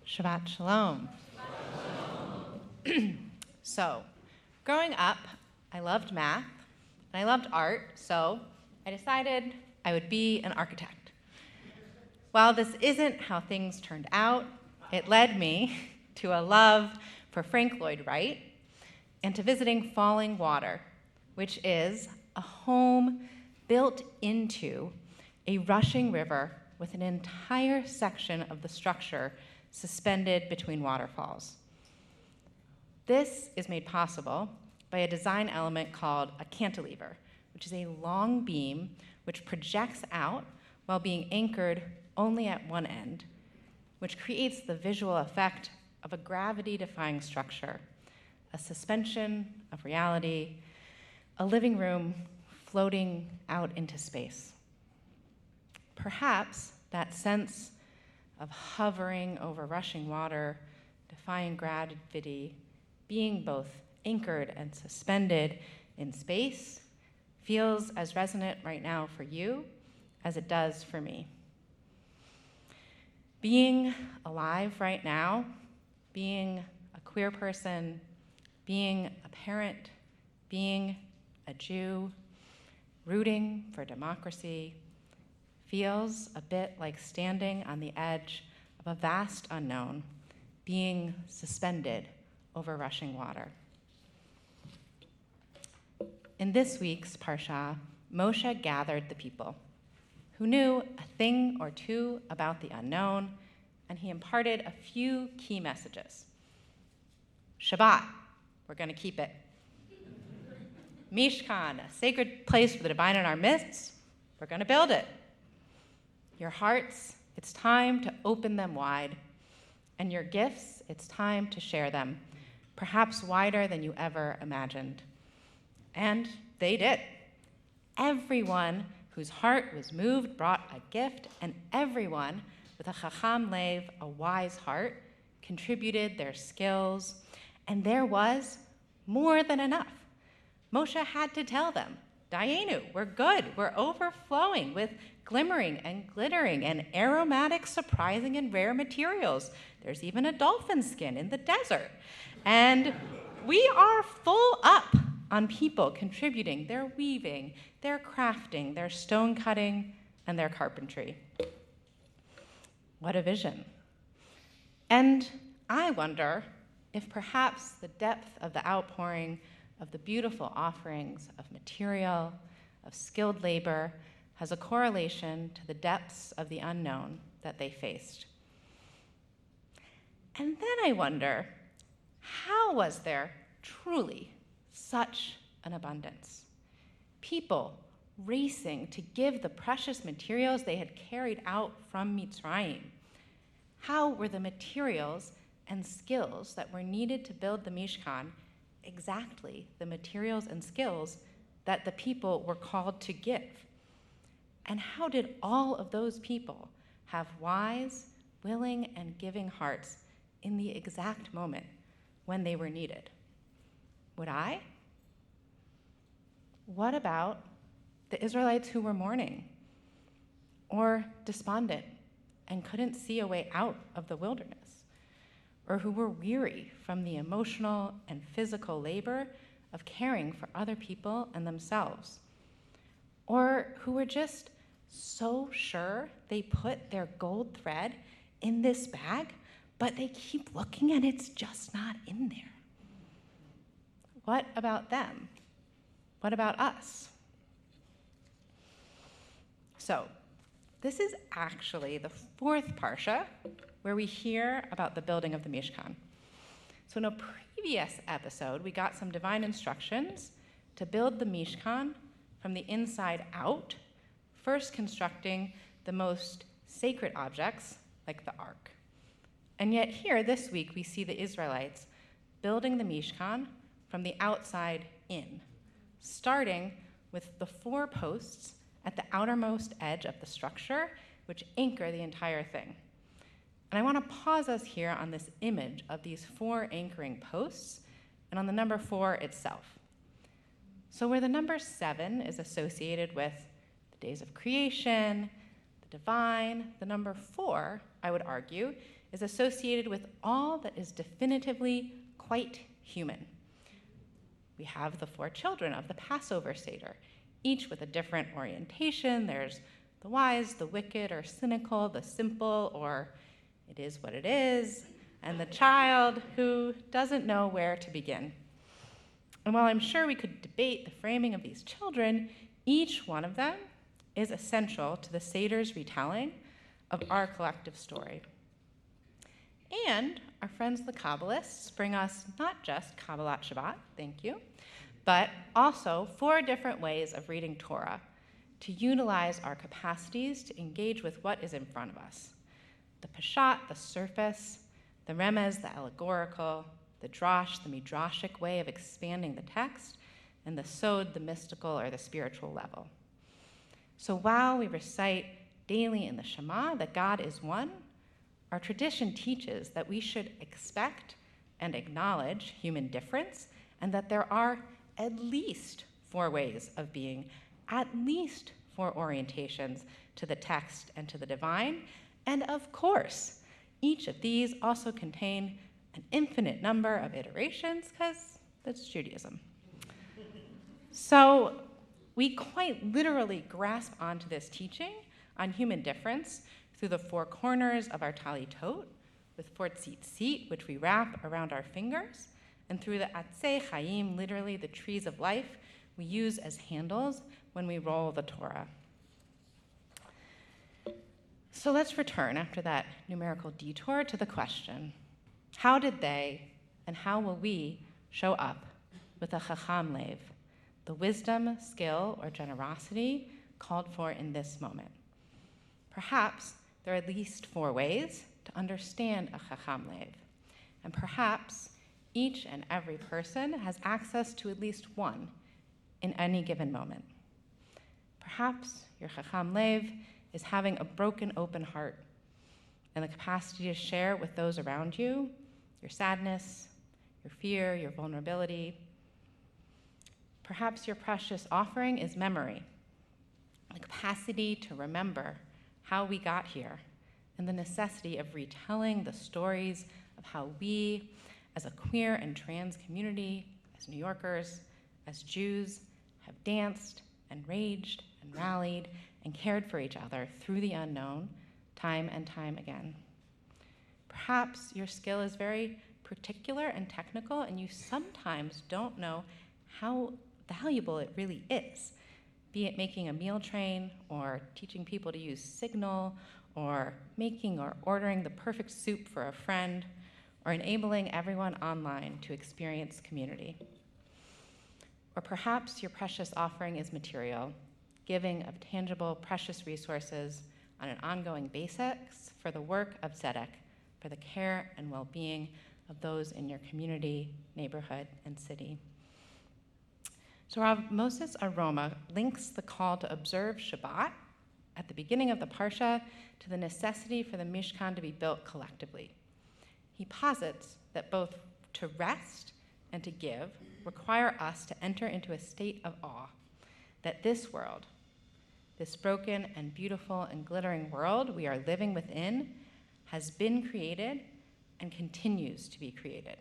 Shabbat shalom. So, growing up, I loved math, and I loved art, so I decided I would be an architect. While this isn't how things turned out, it led me to a love for Frank Lloyd Wright and to visiting Falling Water, which is a home built into a rushing river with an entire section of the structure suspended between waterfalls. This is made possible by a design element called a cantilever, which is a long beam which projects out while being anchored only at one end, which creates the visual effect of a gravity-defying structure, a suspension of reality, a living room floating out into space. Perhaps that sense of hovering over rushing water, defying gravity, being both anchored and suspended in space, feels as resonant right now for you as it does for me. Being alive right now, being a queer person, being a parent, being a Jew, rooting for democracy, feels a bit like standing on the edge of a vast unknown, being suspended over rushing water. In this week's Parsha, Moshe gathered the people who knew a thing or two about the unknown, and he imparted a few key messages. Shabbat, we're going to keep it. Mishkan, a sacred place for the divine in our midst, we're going to build it. Your hearts, it's time to open them wide. And your gifts, it's time to share them, perhaps wider than you ever imagined. And they did. Everyone whose heart was moved brought a gift, and everyone with a chacham lev, a wise heart, contributed their skills, and there was more than enough. Moshe had to tell them, Dayenu, we're good, we're overflowing with glimmering and glittering and aromatic, surprising, and rare materials. There's even a dolphin skin in the desert. And we are full up on people contributing their weaving, their crafting, their stone cutting, and their carpentry. What a vision. And I wonder if perhaps the depth of the outpouring of the beautiful offerings of material, of skilled labor, has a correlation to the depths of the unknown that they faced. And then I wonder, how was there truly such an abundance? People racing to give the precious materials they had carried out from Mitzrayim. How were the materials and skills that were needed to build the Mishkan exactly the materials and skills that the people were called to give? And how did all of those people have wise, willing, and giving hearts in the exact moment when they were needed? Would I? What about the Israelites who were mourning or despondent and couldn't see a way out of the wilderness, or who were weary from the emotional and physical labor of caring for other people and themselves, or who were just so sure they put their gold thread in this bag, but they keep looking and it's just not in there? What about them? What about us? So, this is actually the fourth Parsha where we hear about the building of the Mishkan. So in a previous episode, we got some divine instructions to build the Mishkan from the inside out, first constructing the most sacred objects, like the ark. And yet here, this week, we see the Israelites building the Mishkan from the outside in, starting with the 4 posts at the outermost edge of the structure, which anchor the entire thing. And I want to pause us here on this image of these 4 anchoring posts and on the number 4 itself. So where the number 7 is associated with the days of creation, the divine, the number 4, I would argue, is associated with all that is definitively quite human. We have the 4 children of the Passover Seder, each with a different orientation. There's the wise, the wicked, or cynical, the simple, or it is what it is, and the child who doesn't know where to begin. And while I'm sure we could debate the framing of these children, each one of them is essential to the Seder's retelling of our collective story. And our friends the Kabbalists bring us not just Kabbalat Shabbat, thank you, but also 4 different ways of reading Torah to utilize our capacities to engage with what is in front of us. The Peshat, the surface, the Remez, the allegorical, the Drash, the midrashic way of expanding the text, and the Sod, the mystical or the spiritual level. So while we recite daily in the Shema that God is one, our tradition teaches that we should expect and acknowledge human difference, and that there are at least 4 ways of being, at least 4 orientations to the text and to the divine, and of course, each of these also contain an infinite number of iterations, because that's Judaism. So we quite literally grasp onto this teaching on human difference through the 4 corners of our tali tot, with 4 tzitzit, which we wrap around our fingers, and through the atzei chayim, literally the trees of life, we use as handles when we roll the Torah. So let's return after that numerical detour to the question, how did they and how will we show up with a chacham lev, the wisdom, skill, or generosity called for in this moment? Perhaps there are at least 4 ways to understand a chacham lev, and perhaps each and every person has access to at least one in any given moment. Perhaps your chacham lev is having a broken, open heart and the capacity to share with those around you your sadness, your fear, your vulnerability. Perhaps your precious offering is memory, the capacity to remember how we got here and the necessity of retelling the stories of how we, as a queer and trans community, as New Yorkers, as Jews, have danced and raged and rallied and cared for each other through the unknown time and time again. Perhaps your skill is very particular and technical, and you sometimes don't know how valuable it really is, be it making a meal train or teaching people to use Signal or making or ordering the perfect soup for a friend or enabling everyone online to experience community. Or perhaps your precious offering is material, giving of tangible, precious resources on an ongoing basis for the work of tzedek, for the care and well-being of those in your community, neighborhood, and city. So Rav Moses Aroma links the call to observe Shabbat at the beginning of the Parsha to the necessity for the Mishkan to be built collectively. He posits that both to rest and to give require us to enter into a state of awe, that this world, this broken and beautiful and glittering world we are living within, has been created and continues to be created.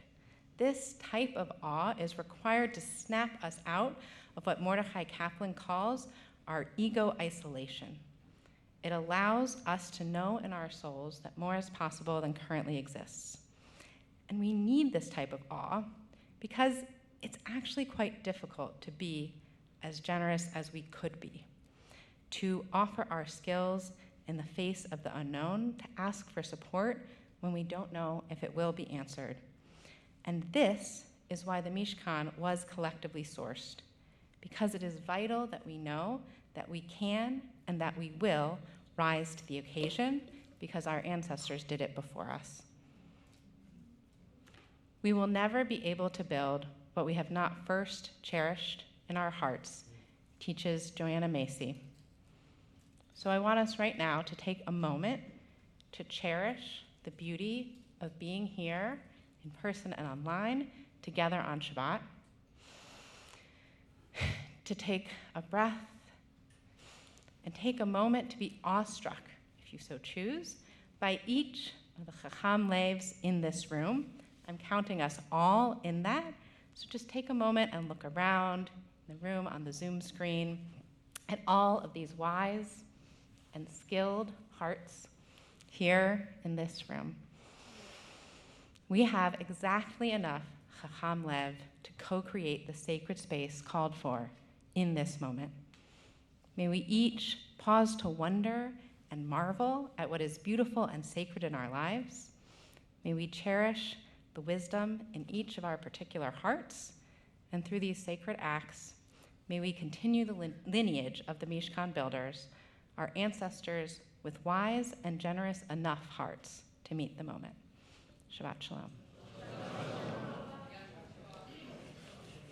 This type of awe is required to snap us out of what Mordechai Kaplan calls our ego isolation. It allows us to know in our souls that more is possible than currently exists. And we need this type of awe because it's actually quite difficult to be as generous as we could be, to offer our skills in the face of the unknown, to ask for support when we don't know if it will be answered. And this is why the Mishkan was collectively sourced, because it is vital that we know that we can and that we will rise to the occasion because our ancestors did it before us. We will never be able to build what we have not first cherished in our hearts, teaches Joanna Macy. So I want us right now to take a moment to cherish the beauty of being here in person and online together on Shabbat, to take a breath and take a moment to be awestruck, if you so choose, by each the Chacham Levs in this room. I'm counting us all in that. So just take a moment and look around the room on the Zoom screen at all of these wise and skilled hearts here in this room. We have exactly enough Chacham Lev to co-create the sacred space called for in this moment. May we each pause to wonder and marvel at what is beautiful and sacred in our lives. May we cherish the wisdom in each of our particular hearts, and through these sacred acts, may we continue the lineage of the Mishkan builders, our ancestors with wise and generous enough hearts to meet the moment. Shabbat Shalom.